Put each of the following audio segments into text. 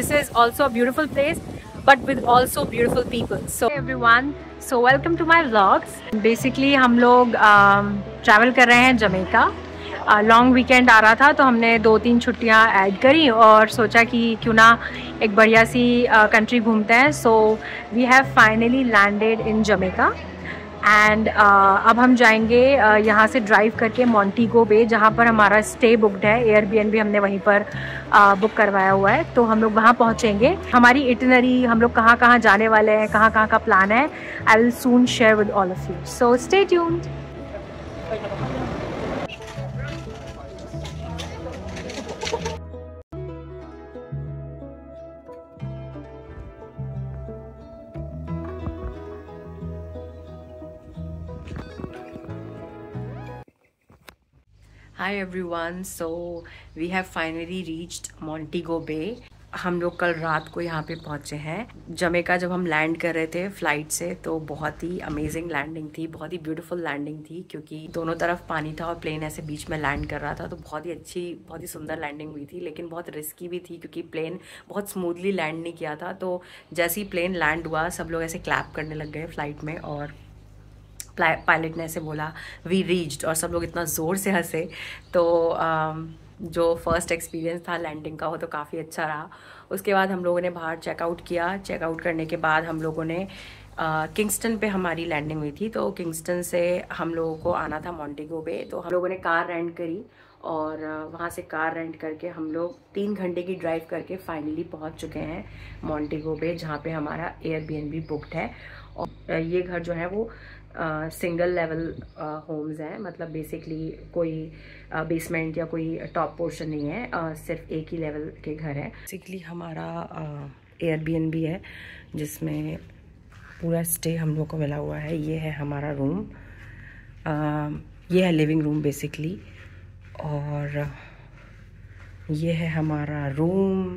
this is also a beautiful place, but with also beautiful people. So hey everyone, so welcome to my vlogs. Basically हम लोग travel कर रहे हैं Jamaica. Long weekend आ रहा था तो हमने 2-3 छुट्टियां ऐड करी और सोचा कि क्यों ना एक बढ़िया सी कंट्री घूमते हैं। So we have finally landed in Jamaica and अब हम जाएंगे यहाँ से ड्राइव करके मोंटेगो बे, जहाँ पर हमारा स्टे बुकड है। एयरबीएनबी हमने वहीं पर बुक करवाया हुआ है, तो हम लोग वहाँ पहुँचेंगे। हमारी इटिनरी, हम लोग कहाँ कहाँ जाने वाले हैं, कहाँ कहाँ का प्लान है, I will soon share with all of you, so stay tuned. Hi everyone, so we have finally reached Montego Bay. हम लोग कल रात को यहाँ पे पहुँचे हैं। जमैका जब हम लैंड कर रहे थे फ़्लाइट से तो बहुत ही अमेजिंग लैंडिंग थी, बहुत ही ब्यूटीफुल लैंडिंग थी, क्योंकि दोनों तरफ पानी था और प्लेन ऐसे बीच में लैंड कर रहा था। तो बहुत ही अच्छी, बहुत ही सुंदर लैंडिंग हुई थी, लेकिन बहुत रिस्की भी थी क्योंकि प्लेन बहुत स्मूथली लैंड नहीं किया था। तो जैसे ही प्लेन लैंड हुआ सब लोग ऐसे क्लैप करने लग गए फ़्लाइट में, और पायलट ने ऐसे बोला वी रीच्ड, और सब लोग इतना ज़ोर से हंसे। तो जो फर्स्ट एक्सपीरियंस था लैंडिंग का वो तो काफ़ी अच्छा रहा। उसके बाद हम लोगों ने बाहर चेकआउट किया। चेकआउट करने के बाद हम लोगों ने किंगस्टन पे हमारी लैंडिंग हुई थी, तो किंगस्टन से हम लोगों को आना था मोंटेगो बे। तो हम लोगों ने कार रेंट करी और वहाँ से कार रेंट करके हम लोग 3 घंटे की ड्राइव करके फाइनली पहुँच चुके हैं मोंटेगो बे, जहाँ पे हमारा एयरबीएनबी बुकड है। और ये घर जो है वो सिंगल लेवल होम्स हैं, मतलब बेसिकली कोई बेसमेंट या कोई टॉप पोर्शन नहीं है, सिर्फ एक ही लेवल के घर हैं। बेसिकली हमारा एयरबीएनबी है जिसमें पूरा स्टे हम लोग को मिला हुआ है। ये है हमारा रूम, ये है लिविंग रूम बेसिकली, और ये है हमारा रूम।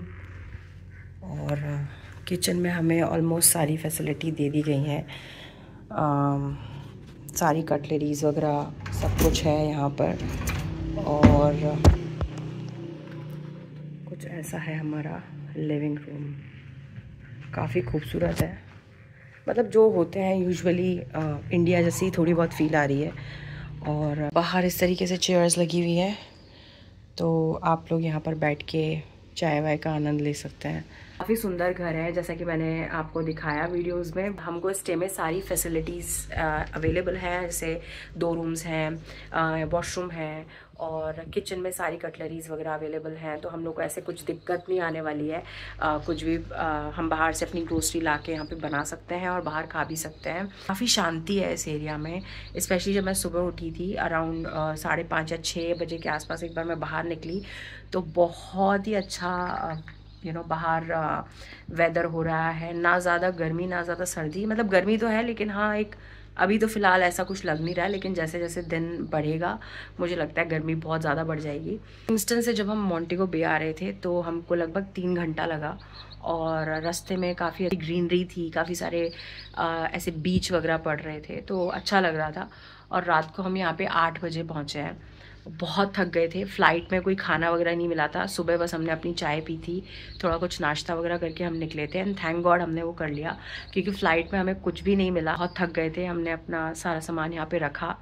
और किचन में हमें ऑलमोस्ट सारी फैसिलिटी दे दी गई हैं, सारी कटलरीज वगैरह सब कुछ है यहाँ पर। और कुछ ऐसा है हमारा लिविंग रूम, काफ़ी खूबसूरत है, मतलब जो होते हैं यूजुअली इंडिया जैसी थोड़ी बहुत फील आ रही है। और बाहर इस तरीके से चेयर्स लगी हुई है, तो आप लोग यहाँ पर बैठ के चाय वाय का आनंद ले सकते हैं। काफ़ी सुंदर घर है, जैसा कि मैंने आपको दिखाया वीडियोस में। हमको स्टे में सारी फैसिलिटीज़ अवेलेबल हैं, जैसे 2 रूम्स हैं, वॉशरूम है, और किचन में सारी कटलरीज वगैरह अवेलेबल हैं। तो हम लोग को ऐसे कुछ दिक्कत नहीं आने वाली है। कुछ भी हम बाहर से अपनी ग्रोसरी ला के यहाँ पे बना सकते हैं और बाहर खा भी सकते हैं। काफ़ी शांति है इस एरिया में, स्पेशली जब मैं सुबह उठी थी अराउंड 5:30 या 6 बजे के आसपास एक बार मैं बाहर निकली, तो बहुत ही अच्छा बाहर वेदर हो रहा है। ना ज़्यादा गर्मी ना ज़्यादा सर्दी, मतलब गर्मी तो है लेकिन हाँ एक अभी तो फ़िलहाल ऐसा कुछ लग नहीं रहा है, लेकिन जैसे जैसे दिन बढ़ेगा मुझे लगता है गर्मी बहुत ज़्यादा बढ़ जाएगी। किंगस्टन से जब हम मोंटेगो बे आ रहे थे तो हमको लगभग 3 घंटा लगा, और रास्ते में काफ़ी अच्छी ग्रीनरी थी, काफ़ी सारे ऐसे बीच वगैरह पड़ रहे थे, तो अच्छा लग रहा था। और रात को हम यहाँ पे 8 बजे पहुँचे हैं। बहुत थक गए थे, फ़्लाइट में कोई खाना वगैरह नहीं मिला था। सुबह बस हमने अपनी चाय पी थी, थोड़ा कुछ नाश्ता वगैरह करके हम निकले थे, एंड थैंक गॉड हमने वो कर लिया, क्योंकि फ़्लाइट में हमें कुछ भी नहीं मिला। बहुत थक गए थे। हमने अपना सारा सामान यहाँ पे रखा,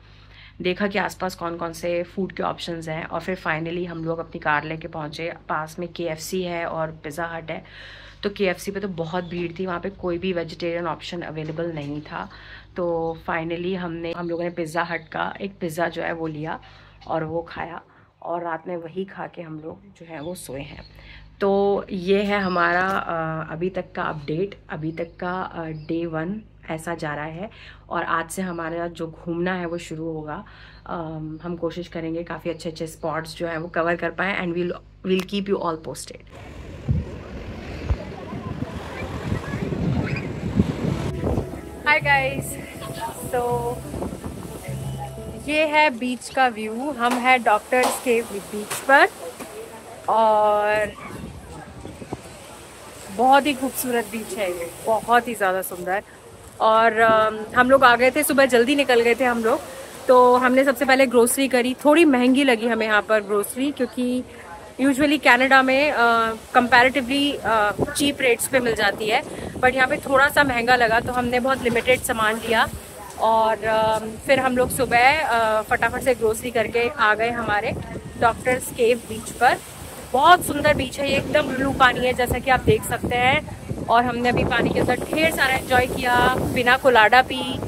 देखा कि आसपास कौन कौन से फूड के ऑप्शंस हैं, और फिर फाइनली हम लोग अपनी कार लेके पहुँचे। पास में KFC है और पिज़्ज़ा हट है। तो KFC पे तो बहुत भीड़ थी, वहाँ पे कोई भी वेजिटेरियन ऑप्शन अवेलेबल नहीं था। तो फाइनली हम लोगों ने पिज़्ज़ा हट का एक पिज़्ज़ा जो है वो लिया और वो खाया, और रात में वही खा के हम लोग जो है वो सोए हैं। तो ये है हमारा अभी तक का अपडेट, अभी तक का डे 1 ऐसा जा रहा है। और आज से हमारा जो घूमना है वो शुरू होगा। हम कोशिश करेंगे काफ़ी अच्छे अच्छे स्पॉट्स जो हैं वो कवर कर पाएँ, and we'll keep you all posted. Hi guys, so ये है बीच का व्यू। हम है डॉक्टर्स केव बीच पर, और बहुत ही खूबसूरत बीच है ये, बहुत ही ज़्यादा सुंदर। और हम लोग आ गए थे सुबह, जल्दी निकल गए थे हम लोग। तो हमने सबसे पहले ग्रोसरी करी। थोड़ी महंगी लगी हमें यहाँ पर ग्रोसरी, क्योंकि यूजुअली कनाडा में कंपैरेटिवली चीप रेट्स पे मिल जाती है, बट यहाँ पे थोड़ा सा महंगा लगा तो हमने बहुत लिमिटेड सामान लिया और फिर हम लोग सुबह फटाफट से ग्रोसरी करके आ गए हमारे डॉक्टर्स केव बीच पर। बहुत सुंदर बीच है ये, एकदम ब्लू पानी है जैसा कि आप देख सकते हैं। और हमने अभी पानी के अंदर ढेर सारा एंजॉय किया, बिना कोलाडा पी,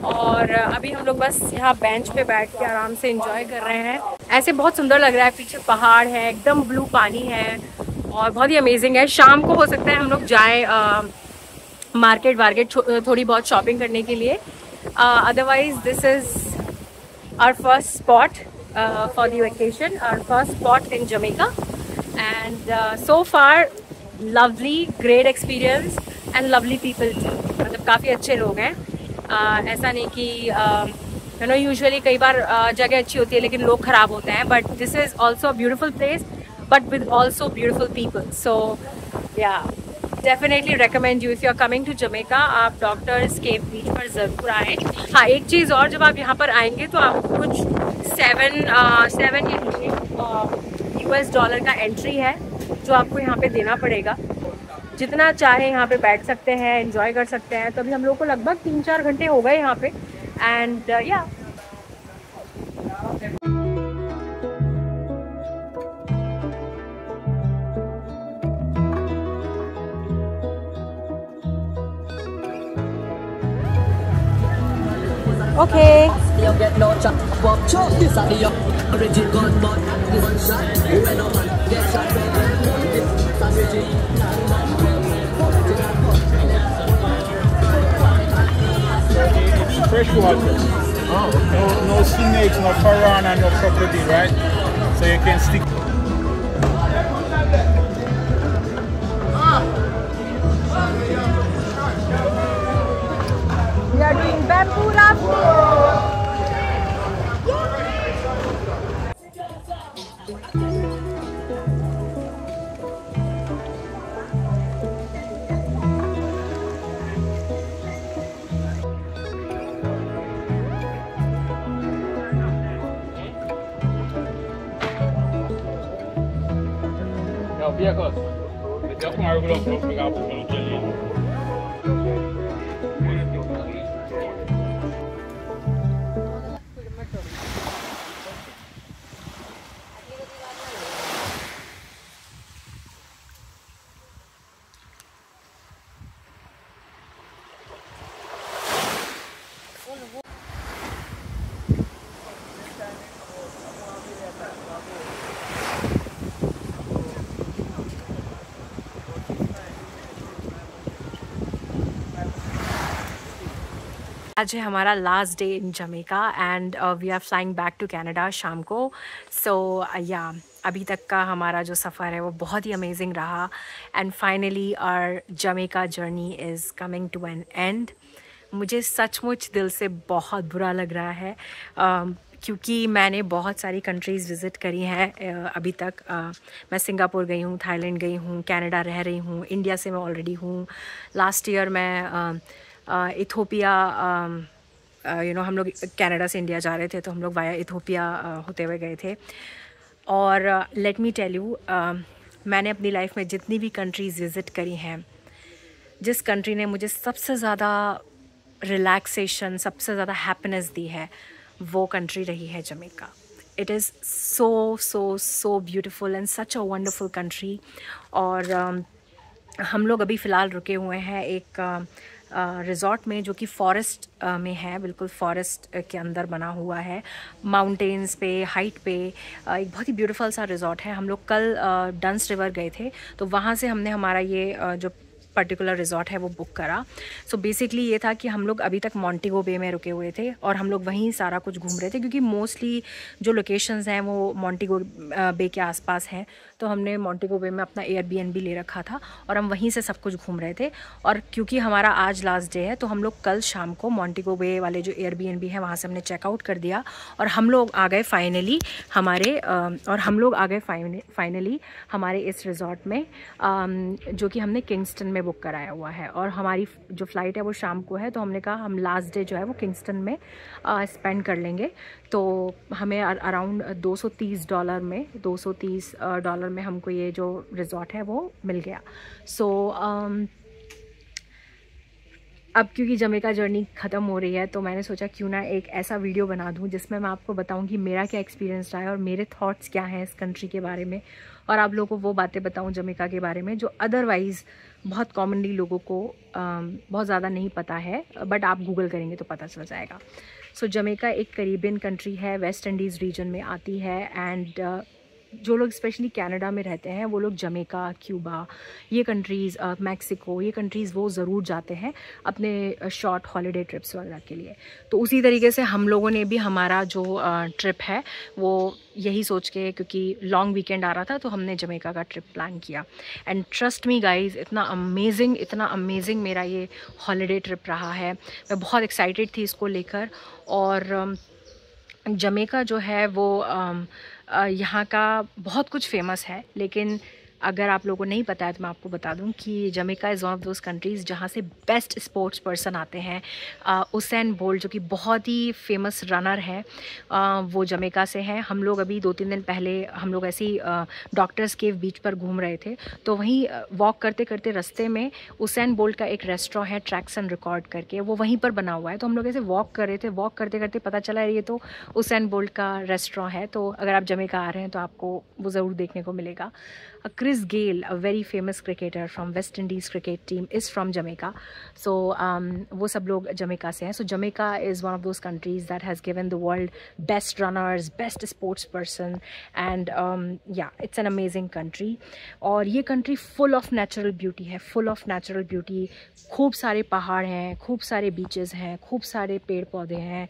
और अभी हम लोग बस यहाँ बेंच पे बैठ के आराम से एंजॉय कर रहे हैं। ऐसे बहुत सुंदर लग रहा है, पीछे पहाड़ है, एकदम ब्लू पानी है और बहुत ही अमेजिंग है। शाम को हो सकता है हम लोग जाएँ मार्केट वार्केट थोड़ी बहुत शॉपिंग करने के लिए। Otherwise this is our first spot for the vacation, our first spot in Jamaica, and so far lovely, great experience and lovely people too। मतलब काफ़ी अच्छे लोग हैं। ऐसा नहीं कि यू नो यूजुअली कई बार जगह अच्छी होती है लेकिन लोग ख़राब होते हैं, but this is also a beautiful place but with also beautiful people. So yeah definitely recommend you if you are coming to Jamaica, आप डॉक्टर्स केव बीच पर ज़रूर आएँ। हाँ, एक चीज़ और, जब आप यहाँ पर आएंगे तो आपको कुछ 7 US डॉलर का एंट्री है जो आपको यहाँ पे देना पड़ेगा। जितना चाहे यहाँ पे बैठ सकते हैं, एंजॉय कर सकते हैं। तो अभी हम लोग को लगभग 3-4 घंटे हो गए यहाँ पे, एंड या okay. You get no chance, walk through this are the origin gun, but one shot, when no man get shot, fresh water. Oh, no snakes, no piranha, no crocodile, right? So you can stick. We are doing bamboo rafting. आज है हमारा last day in Jamaica and we are flying back to Canada शाम को। सो या अभी तक का हमारा जो सफ़र है वो बहुत ही अमेजिंग रहा, and finally our Jamaica journey is coming to an end. मुझे सचमुच दिल से बहुत बुरा लग रहा है क्योंकि मैंने बहुत सारी कंट्रीज़ विज़िट करी हैं अभी तक। मैं सिंगापुर गई हूँ, थाईलैंड गई हूँ, कनाडा रह रही हूँ, इंडिया से मैं ऑलरेडी हूँ। लास्ट ईयर मैं इथोपिया, यू नो हम लोग कनाडा से इंडिया जा रहे थे तो हम लोग वाया इथोपिया होते हुए गए थे। और लेट मी टेल यू, मैंने अपनी लाइफ में जितनी भी कंट्रीज़ विज़िट करी हैं, जिस कंट्री ने मुझे सबसे ज़्यादा रिलैक्सेशन, सबसे ज़्यादा हैप्पीनेस दी है, वो कंट्री रही है Jamaica. It is so so so beautiful and such a wonderful country. और हम लोग अभी फ़िलहाल रुके हुए हैं एक रिज़ॉर्ट में जो कि फॉरेस्ट में है, बिल्कुल फॉरेस्ट के अंदर बना हुआ है, माउंटेन्स पे, हाइट पे। एक बहुत ही ब्यूटीफुल सा रिज़ॉर्ट है। हम लोग कल डंस रिवर गए थे तो वहाँ से हमने हमारा ये जो पर्टिकुलर रिज़ॉर्ट है वो बुक करा। सो बेसिकली ये था कि हम लोग अभी तक मोंटेगो बे में रुके हुए थे और हम लोग वहीं सारा कुछ घूम रहे थे क्योंकि मोस्टली जो लोकेशंस हैं वो मोंटेगो बे के आसपास हैं। तो हमने मोंटेगो बे में अपना एयरबीएनबी ले रखा था और हम वहीं से सब कुछ घूम रहे थे। और क्योंकि हमारा आज लास्ट डे है तो हम लोग कल शाम को मोंटेगो बे वाले जो एयरबीएनबी है वहाँ से हमने चेकआउट कर दिया और हम लोग आ गए फाइनली हमारे इस रिज़ॉर्ट में जो कि हमने किंगस्टन में में बुक कराया हुआ है और हमारी जो फ़्लाइट है वो शाम को है, तो हमने कहा हम लास्ट डे जो है वो किंगस्टन में स्पेंड कर लेंगे। तो हमें अराउंड $230 में हमको ये जो रिज़ॉर्ट है वो मिल गया। सो अब क्योंकि जमैका जर्नी ख़त्म हो रही है तो मैंने सोचा क्यों ना एक ऐसा वीडियो बना दूं जिसमें मैं आपको बताऊं कि मेरा क्या एक्सपीरियंस रहा है और मेरे थॉट्स क्या हैं इस कंट्री के बारे में, और आप लोगों को वो बातें बताऊं जमैका के बारे में जो अदरवाइज़ बहुत कॉमनली लोगों को बहुत ज़्यादा नहीं पता है, बट आप गूगल करेंगे तो पता चल जाएगा। सो जमैका एक कैरिबियन कंट्री है, वेस्ट इंडीज़ रीजन में आती है। एंड जो लोग स्पेशली कनाडा में रहते हैं वो लोग जमैका, क्यूबा, ये कंट्रीज़, मैक्सिको, ये कंट्रीज़ वो ज़रूर जाते हैं अपने शॉर्ट हॉलीडे ट्रिप्स वगैरह के लिए। तो उसी तरीके से हम लोगों ने भी हमारा जो ट्रिप है वो यही सोच के, क्योंकि लॉन्ग वीकेंड आ रहा था, तो हमने जमैका का ट्रिप प्लान किया। एंड ट्रस्ट मी गाइज़, इतना अमेजिंग मेरा ये हॉलीडे ट्रिप रहा है। मैं बहुत एक्साइटेड थी इसको लेकर। और जमैका जो है वो यहाँ का बहुत कुछ फेमस है, लेकिन अगर आप लोगों को नहीं पता है तो मैं आपको बता दूं कि Jamaica is one of those countries जहाँ से बेस्ट स्पोर्ट्स पर्सन आते हैं। उसेन बोल्ट जो कि बहुत ही फेमस रनर है, वो जमैका से हैं। हम लोग अभी 2-3 दिन पहले हम लोग ऐसे ही डॉक्टर्स केव बीच पर घूम रहे थे, तो वहीं वॉक करते करते रास्ते में उसेन बोल्ट का एक रेस्टोरेंट है ट्रैक्स एंड रिकॉर्ड करके, वो वहीं पर बना हुआ है। तो हम लोग ऐसे वॉक कर रहे थे, वॉक करते करते पता चला ये तो उसेन बोल्ट का रेस्टोरेंट है। तो अगर आप जमैका आ रहे हैं तो आपको वो ज़रूर देखने को मिलेगा। Chris Gayle, a very famous cricketer from West Indies cricket team, is from Jamaica. So वो सब लोग जमैका से हैं। So Jamaica is one of those countries that has given the world best runners, best sports person, and yeah, it's an amazing country. और ये country full of natural beauty है, full of natural beauty। खूब सारे पहाड़ हैं, खूब सारे beaches हैं, खूब सारे पेड़ पौधे हैं,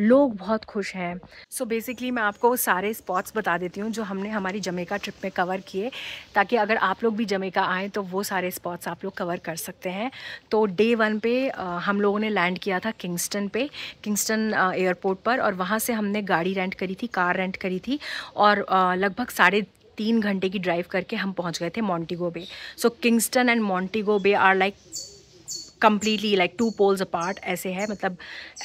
लोग बहुत खुश हैं। सो बेसिकली मैं आपको वो सारे स्पॉट्स बता देती हूँ जो हमने हमारी जमैका ट्रिप में कवर किए, ताकि अगर आप लोग भी जमैका आएँ तो वो सारे स्पॉट्स आप लोग कवर कर सकते हैं। तो डे 1 पे हम लोगों ने लैंड किया था किंगस्टन एयरपोर्ट पर, और वहाँ से हमने गाड़ी रेंट करी थी, कार रेंट करी थी, और लगभग 3.5 घंटे की ड्राइव करके हम पहुँच गए थे Montego Bay. So Kingston and Montego Bay are like completely like 2 poles apart ऐसे है, मतलब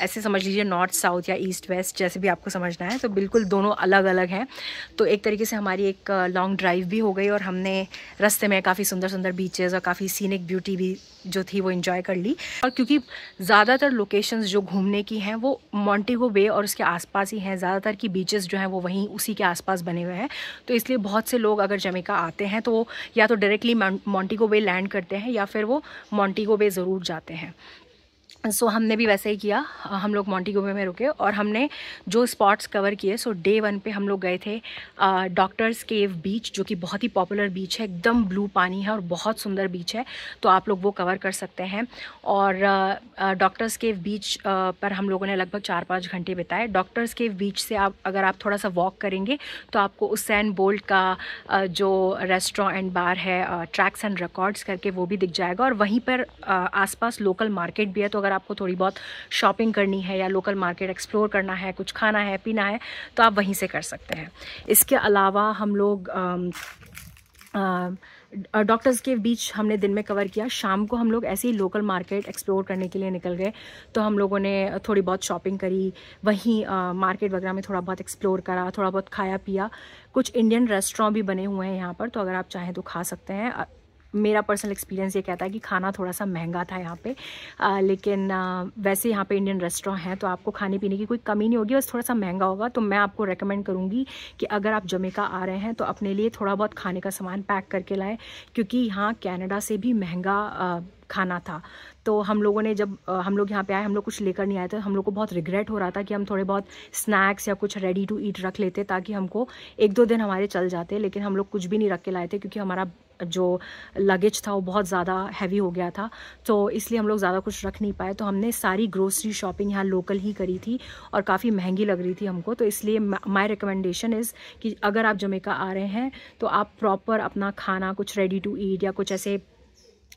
ऐसे समझ लीजिए नॉर्थ साउथ या ईस्ट वेस्ट जैसे भी आपको समझना है, तो बिल्कुल दोनों अलग अलग हैं। तो एक तरीके से हमारी एक लॉन्ग ड्राइव भी हो गई और हमने रास्ते में काफ़ी सुंदर सुंदर बीचेस और काफ़ी सीनिक ब्यूटी भी जो थी वो एंजॉय कर ली। और क्योंकि ज़्यादातर लोकेशंस जो घूमने की हैं वो मोंटेगो बे और उसके आसपास ही हैं, ज़्यादातर की बीचेस जो हैं वो वहीं उसी के आसपास बने हुए हैं, तो इसलिए बहुत से लोग अगर जमैका आते हैं तो या तो डायरेक्टली मोंटेगो बे लैंड करते हैं या फिर वो मोंटेगो बे ज़रूर जाते हैं। सो हमने भी वैसे ही किया, हम लोग मोंटेगो बे में रुके और हमने जो स्पॉट्स कवर किए। सो डे 1 पे हम लोग गए थे डॉक्टर्स केव बीच, जो कि बहुत ही पॉपुलर बीच है, एकदम ब्लू पानी है और बहुत सुंदर बीच है, तो आप लोग वो कवर कर सकते हैं। और डॉक्टर्स केव बीच पर हम लोगों ने लगभग 4-5 घंटे बिताए। डॉक्टर्स केव बीच से अगर आप थोड़ा सा वॉक करेंगे तो आपको उसेन बोल्ट का जो रेस्टोरेंट एंड बार है ट्रैक्स एंड रिकॉर्ड्स करके, वो भी दिख जाएगा। और वहीं पर आसपास लोकल मार्केट भी है, तो अगर आपको थोड़ी बहुत शॉपिंग करनी है या लोकल मार्केट एक्सप्लोर करना है, कुछ खाना है पीना है, तो आप वहीं से कर सकते हैं। इसके अलावा हम लोग डॉक्टर्स केव बीच हमने दिन में कवर किया। शाम को हम लोग ऐसे ही लोकल मार्केट एक्सप्लोर करने के लिए निकल गए, तो हम लोगों ने थोड़ी बहुत शॉपिंग करी, वहीं मार्केट वगैरह में थोड़ा बहुत एक्सप्लोर करा, थोड़ा बहुत खाया पिया। कुछ इंडियन रेस्टोरेंट भी बने हुए हैं यहाँ पर, तो अगर आप चाहें तो खा सकते हैं। मेरा पर्सनल एक्सपीरियंस ये कहता है कि खाना थोड़ा सा महंगा था यहाँ पे, लेकिन वैसे यहाँ पे इंडियन रेस्टोरेंट हैं तो आपको खाने पीने की कोई कमी नहीं होगी, बस थोड़ा सा महंगा होगा। तो मैं आपको रेकमेंड करूँगी कि अगर आप जमैका आ रहे हैं तो अपने लिए थोड़ा बहुत खाने का सामान पैक करके लाएं, क्योंकि यहाँ कनाडा से भी महंगा खाना था। तो हम लोगों ने जब हम लोग यहाँ पे आए, हम लोग कुछ लेकर नहीं आए थे, हम लोग को बहुत रिग्रेट हो रहा था कि हम थोड़े बहुत स्नैक्स या कुछ रेडी टू ईट रख लेते ताकि हमको 1-2 दिन हमारे चल जाते, लेकिन हम लोग कुछ भी नहीं रख के लाए थे क्योंकि हमारा जो लगेज था वो बहुत ज़्यादा हैवी हो गया था, तो इसलिए हम लोग ज़्यादा कुछ रख नहीं पाए। तो हमने सारी ग्रोसरी शॉपिंग यहाँ लोकल ही करी थी और काफ़ी महंगी लग रही थी हमको, तो इसलिए माय रिकमेंडेशन इज़ कि अगर आप जमैका आ रहे हैं तो आप प्रॉपर अपना खाना कुछ रेडी टू ईट या कुछ ऐसे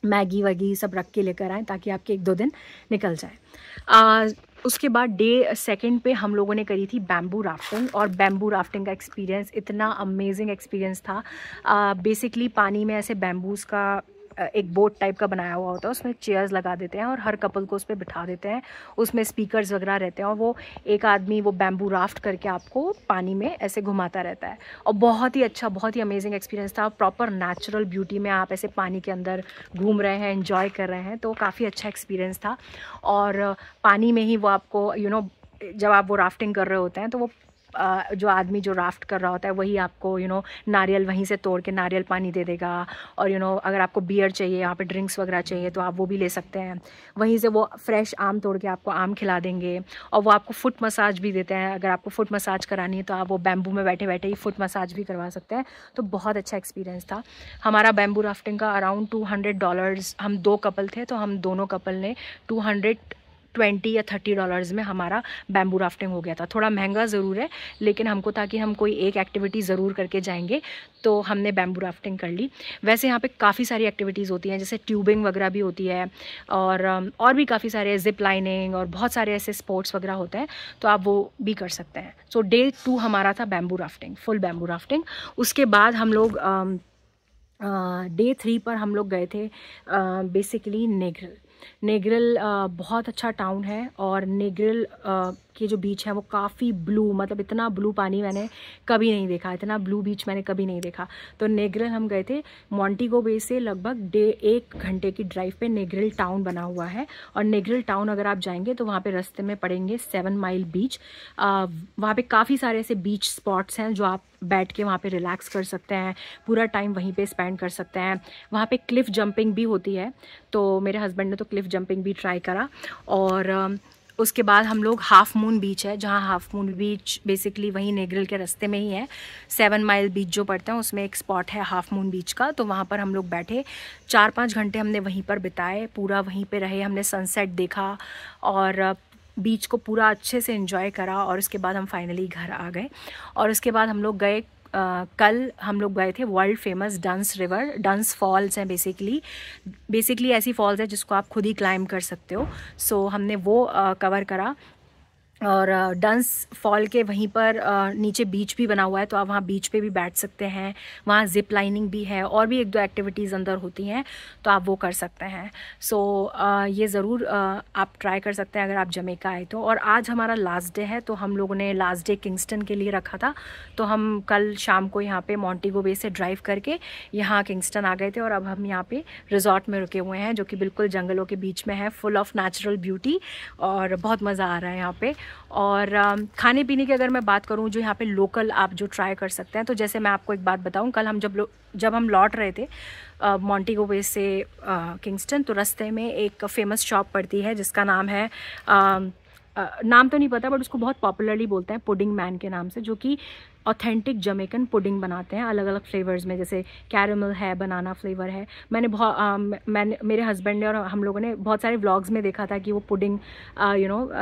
मैगी वगी सब रख के लेकर आएँ ताकि आपके 1-2 दिन निकल जाए। उसके बाद डे 2 पे हम लोगों ने करी थी बैम्बू राफ्टिंग, और बैम्बू राफ्टिंग का एक्सपीरियंस इतना अमेजिंग एक्सपीरियंस था। बेसिकली पानी में ऐसे बैम्बूज़ का एक बोट टाइप का बनाया हुआ होता है, उसमें चेयर्स लगा देते हैं और हर कपल को उस पर बिठा देते हैं। उसमें स्पीकर्स वगैरह रहते हैं और वो एक आदमी वो बैम्बू राफ्ट करके आपको पानी में ऐसे घुमाता रहता है। और बहुत ही अच्छा, बहुत ही अमेजिंग एक्सपीरियंस था। प्रॉपर नेचुरल ब्यूटी में आप ऐसे पानी के अंदर घूम रहे हैं, एंजॉय कर रहे हैं, तो काफ़ी अच्छा एक्सपीरियंस था। और पानी में ही वो आपको जब आप वो राफ्टिंग कर रहे होते हैं तो वो जो आदमी जो राफ्ट कर रहा होता है वही आपको नारियल वहीं से तोड़ के नारियल पानी दे देगा। और अगर आपको बियर चाहिए, यहाँ पे ड्रिंक्स वगैरह चाहिए तो आप वो भी ले सकते हैं। वहीं से वो फ्रेश आम तोड़ के आपको आम खिला देंगे। और वो आपको फुट मसाज भी देते हैं। अगर आपको फुट मसाज करानी है तो आप वो बैम्बू में बैठे बैठे ही फुट मसाज भी करवा सकते हैं। तो बहुत अच्छा एक्सपीरियंस था हमारा बैम्बू राफ्टिंग का। अराउंड $200, हम 2 कपल थे तो हम दोनों कपल ने $220 या $30 में हमारा बैम्बू राफ्टिंग हो गया था। थोड़ा महंगा ज़रूर है, लेकिन हमको था कि हम कोई एक एक्टिविटी ज़रूर करके जाएंगे, तो हमने बैम्बू राफ्टिंग कर ली। वैसे यहाँ पे काफ़ी सारी एक्टिविटीज़ होती हैं, जैसे ट्यूबिंग वगैरह भी होती है और भी काफ़ी सारे जिप लाइनिंग और बहुत सारे ऐसे स्पोर्ट्स वगैरह होते हैं, तो आप वो भी कर सकते हैं। सो Day 2 हमारा था bamboo rafting, full bamboo rafting. उसके बाद हम लोग Day 3 पर हम लोग गए थे बेसिकली नेग्रिल बहुत अच्छा टाउन है। और नेग्रिल के जो बीच है वो काफ़ी ब्लू, मतलब इतना ब्लू पानी मैंने कभी नहीं देखा, इतना ब्लू बीच मैंने कभी नहीं देखा। तो नेग्रिल हम गए थे। मॉन्टेगो बे से लगभग 1 घंटे की ड्राइव पे नेग्रिल टाउन बना हुआ है। और नेग्रिल टाउन अगर आप जाएंगे तो वहाँ पे रास्ते में पड़ेंगे 7 माइल बीच। वहाँ पे काफ़ी सारे ऐसे बीच स्पॉट्स हैं जो आप बैठ के वहाँ पे रिलैक्स कर सकते हैं, पूरा टाइम वहीं पे स्पेंड कर सकते हैं। वहाँ पे क्लिफ जंपिंग भी होती है, तो मेरे हस्बैंड ने तो क्लिफ जंपिंग भी ट्राई करा। और उसके बाद हम लोग हाफ मून बीच है, जहाँ हाफ मून बीच बेसिकली वहीं नेग्रिल के रास्ते में ही है। 7 माइल बीच जो पड़ता है उसमें एक स्पॉट है हाफ मून बीच का, तो वहाँ पर हम लोग बैठे 4-5 घंटे हमने वहीं पर बिताए, पूरा वहीं पे रहे, हमने सनसेट देखा और बीच को पूरा अच्छे से एंजॉय करा। और उसके बाद हम फाइनली घर आ गए। और उसके बाद हम लोग गए कल हम लोग गए थे वर्ल्ड फेमस डंस रिवर। डंस फॉल्स हैं बेसिकली ऐसी फॉल्स है जिसको आप खुद ही क्लाइंब कर सकते हो। सो हमने वो कवर करा। और डंस फॉल के वहीं पर नीचे बीच भी बना हुआ है, तो आप वहाँ बीच पे भी बैठ सकते हैं। वहाँ जिप लाइनिंग भी है और भी 1-2 एक्टिविटीज़ अंदर होती हैं, तो आप वो कर सकते हैं। सो ये ज़रूर आप ट्राई कर सकते हैं अगर आप जमैका आए तो। और आज हमारा लास्ट डे है, तो हम लोगों ने लास्ट डे किंगस्टन के लिए रखा था, तो हम कल शाम को यहाँ पे मॉन्टेगो बे से ड्राइव करके यहाँ किंगस्टन आ गए थे। और अब हम यहाँ पे रिजॉर्ट में रुके हुए हैं, जो कि बिल्कुल जंगलों के बीच में है, फुल ऑफ नेचुरल ब्यूटी, और बहुत मज़ा आ रहा है यहाँ पे। और खाने पीने की अगर मैं बात करूँ जो यहाँ पे लोकल आप जो ट्राई कर सकते हैं, तो जैसे मैं आपको एक बात बताऊँ, कल हम जब हम लौट रहे थे मॉन्टेगो बे से किंगस्टन, तो रास्ते में एक फ़ेमस शॉप पड़ती है जिसका नाम है नाम तो नहीं पता बट उसको बहुत पॉपुलरली बोलते हैं पुडिंग मैन के नाम से, जो कि ऑथेंटिक जमैकन पुडिंग बनाते हैं अलग अलग फ्लेवर्स में, जैसे कैरेमल है, बनाना फ्लेवर है। मैंने मेरे हस्बैंड ने और हम लोगों ने बहुत सारे व्लॉग्स में देखा था कि वो पुडिंग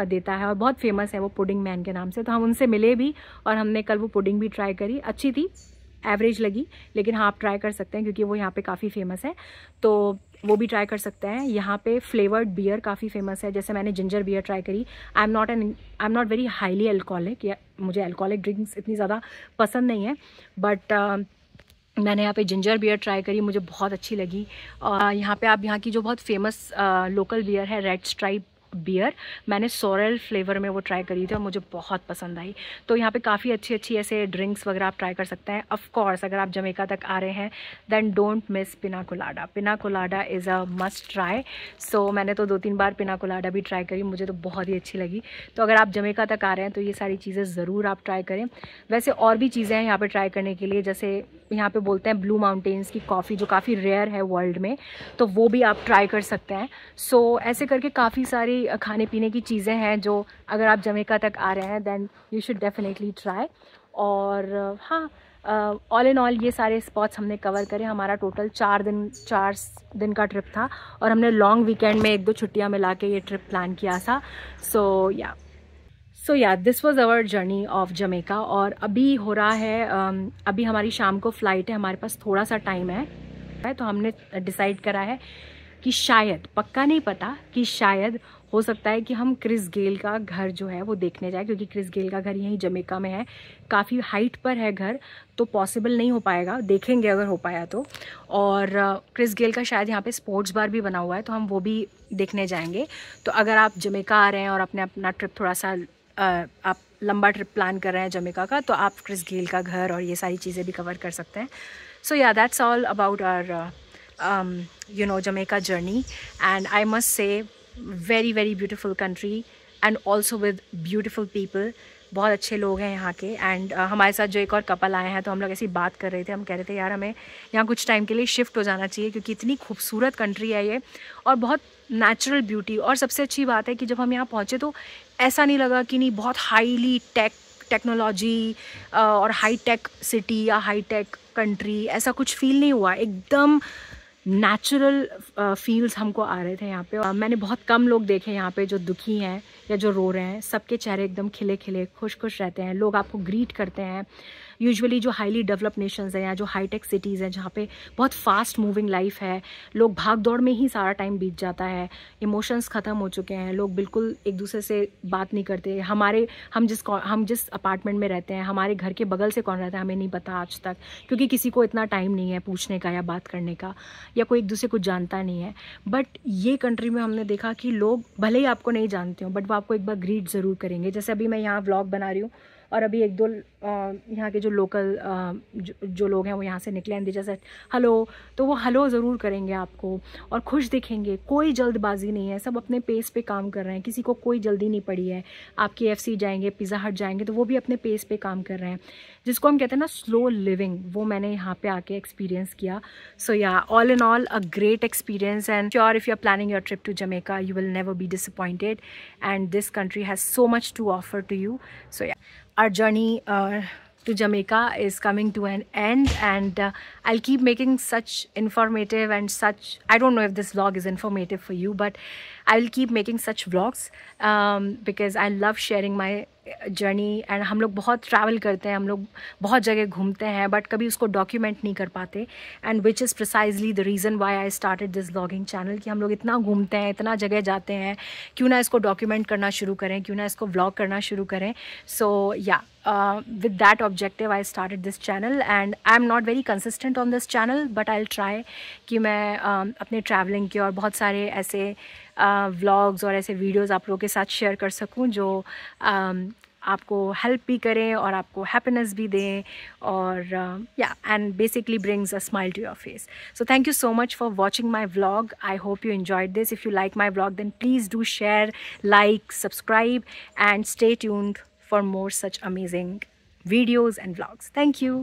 देता है और बहुत फेमस है वो पुडिंग मैन के नाम से। तो हम उनसे मिले भी और हमने कल वो पुडिंग भी ट्राई करी, अच्छी थी, एवरेज लगी, लेकिन हाँ आप ट्राई कर सकते हैं क्योंकि वो यहाँ पे काफ़ी फेमस है, तो वो भी ट्राई कर सकते हैं। यहाँ पे फ्लेवर्ड बियर काफ़ी फेमस है, जैसे मैंने जिंजर बियर ट्राई करी। I am not very highly alcoholic, या मुझे अल्कोहलिक ड्रिंक्स इतनी ज़्यादा पसंद नहीं है, बट मैंने यहाँ पे जिंजर बियर ट्राई करी, मुझे बहुत अच्छी लगी। यहाँ पे आप यहाँ की जो बहुत फेमस लोकल बियर है रेड स्ट्राइप बियर, मैंने सोरेल फ्लेवर में वो ट्राई करी थी और मुझे बहुत पसंद आई। तो यहाँ पे काफ़ी अच्छी ऐसे ड्रिंक्स वगैरह आप ट्राई कर सकते हैं। ऑफ कोर्स अगर आप जमैका तक आ रहे हैं then don't miss pina colada. Pina colada is a must try. So मैंने तो 2-3 बार पिना कोलाडा भी ट्राई करी, मुझे तो बहुत ही अच्छी लगी। तो अगर आप जमैका तक आ रहे हैं तो ये सारी चीज़ें ज़रूर आप ट्राई करें। वैसे और भी चीज़ें हैं यहाँ पर ट्राई करने के लिए, जैसे यहाँ पे बोलते हैं ब्लू माउंटेन्स की कॉफ़ी, जो काफ़ी रेयर है वर्ल्ड में, तो वो भी आप ट्राई कर सकते हैं। सो ऐसे करके काफ़ी सारी खाने पीने की चीज़ें हैं जो अगर आप जमैका तक आ रहे हैं then you should definitely try. और हाँ, ऑल इन ऑल ये सारे स्पॉट्स हमने कवर करे। हमारा टोटल 4 दिन का ट्रिप था और हमने लॉन्ग वीकेंड में 1-2 छुट्टियाँ मिला के ये ट्रिप प्लान किया था। So yeah this was our journey of Jamaica. और अभी हो रहा है अभी हमारी शाम को फ़्लाइट है, हमारे पास थोड़ा सा टाइम है, तो हमने डिसाइड करा है कि शायद, पक्का नहीं पता, कि शायद हो सकता है कि हम क्रिस गेल का घर जो है वो देखने जाए, क्योंकि क्रिस गेल का घर यहीं जमैका में है, काफ़ी हाइट पर है घर, तो पॉसिबल नहीं हो पाएगा, देखेंगे अगर हो पाया तो। और क्रिस गेल का शायद यहाँ पे स्पोर्ट्स बार भी बना हुआ है, तो हम वो भी देखने जाएंगे। तो अगर आप जमैका आ रहे हैं और अपना ट्रिप थोड़ा सा आप लंबा ट्रिप प्लान कर रहे हैं जमैका का, तो आप क्रिस गेल का घर और ये सारी चीज़ें भी कवर कर सकते हैं। So yeah that's all about our Jamaica journey, and I must say very very beautiful country and also with beautiful people. बहुत अच्छे लोग हैं यहाँ के। एंड हमारे साथ जो एक और कपल आए हैं, तो हम लोग ऐसी बात कर रहे थे, हम कह रहे थे यार हमें यहाँ कुछ टाइम के लिए शिफ्ट हो जाना चाहिए, क्योंकि इतनी खूबसूरत कंट्री है ये और बहुत नेचुरल ब्यूटी। और सबसे अच्छी बात है कि जब हम यहाँ पहुँचे तो ऐसा नहीं लगा कि नहीं बहुत हाईली टेक्नोलॉजी और हाई टेक सिटी या हाई टेक कंट्री, ऐसा कुछ फील नहीं हुआ। एकदम नेचुरल फील्स हमको आ रहे थे यहाँ पे। मैंने बहुत कम लोग देखे यहाँ पे जो दुखी हैं या जो रो रहे हैं। सबके चेहरे एकदम खिले खिले खुश खुश रहते हैं, लोग आपको ग्रीट करते हैं। यूजुअली जो हाईली डेवलप्ड नेशंस हैं या जो हाईटेक सिटीज़ हैं जहाँ पे बहुत फास्ट मूविंग लाइफ है, लोग भाग दौड़ में ही सारा टाइम बीत जाता है, इमोशंस ख़त्म हो चुके हैं, लोग बिल्कुल एक दूसरे से बात नहीं करते। हम जिस अपार्टमेंट में रहते हैं, हमारे घर के बगल से कौन रहता है हमें नहीं पता आज तक, क्योंकि किसी को इतना टाइम नहीं है पूछने का या बात करने का, या कोई एक दूसरे को जानता नहीं है। बट ये कंट्री में हमने देखा कि लोग भले ही आपको नहीं जानते हो, बट वो आपको एक बार ग्रीट ज़रूर करेंगे। जैसे अभी मैं यहाँ व्लॉग बना रही हूँ और अभी एक दो यहाँ के जो लोकल जो लोग हैं वो यहाँ से निकले हैं, जैसे हेलो, तो वो हेलो ज़रूर करेंगे आपको और खुश दिखेंगे। कोई जल्दबाजी नहीं है, सब अपने पेस पे काम कर रहे हैं, किसी को कोई जल्दी नहीं पड़ी है। आप KFC जाएंगे, पिज़्ज़ा हट जाएंगे, तो वो भी अपने पेस पे काम कर रहे हैं, जिसको हम कहते हैं ना स्लो लिविंग, वो मैंने यहाँ पे आके एक्सपीरियंस किया। So yeah all in all a great experience, and sure if you are planning your trip to Jamaica you will never be disappointed, and this country has so much to offer to you. So yeah, our journey to Jamaica is coming to an end, and I'll keep making such informative and such, I don't know if this vlog is informative for you, but I'll keep making such vlogs because I love sharing my journey. And हम लोग बहुत travel करते हैं, हम लोग बहुत जगह घूमते हैं, बट कभी उसको डॉक्यूमेंट नहीं कर पाते। And which is precisely the reason why I started this vlogging channel, कि हम लोग इतना घूमते हैं, इतना जगह जाते हैं, क्यों ना इसको डॉक्यूमेंट करना शुरू करें, क्यों ना इसको व्लॉग करना शुरू करें। सो या with that objective I started this channel, and I'm not very consistent on this channel, but I'll try कि मैं अपने ट्रैवलिंग के और बहुत सारे ऐसे व्लॉग्स और ऐसे वीडियोस आप लोगों के साथ शेयर कर सकूं जो आपको हेल्प भी करें और आपको हैप्पीनेस भी दें, और yeah and basically brings a smile to your face. So thank you so much for watching my vlog. I hope you enjoyed this. If you like my vlog then please do share, like, subscribe, and stay tuned for more such amazing videos and vlogs. Thank you.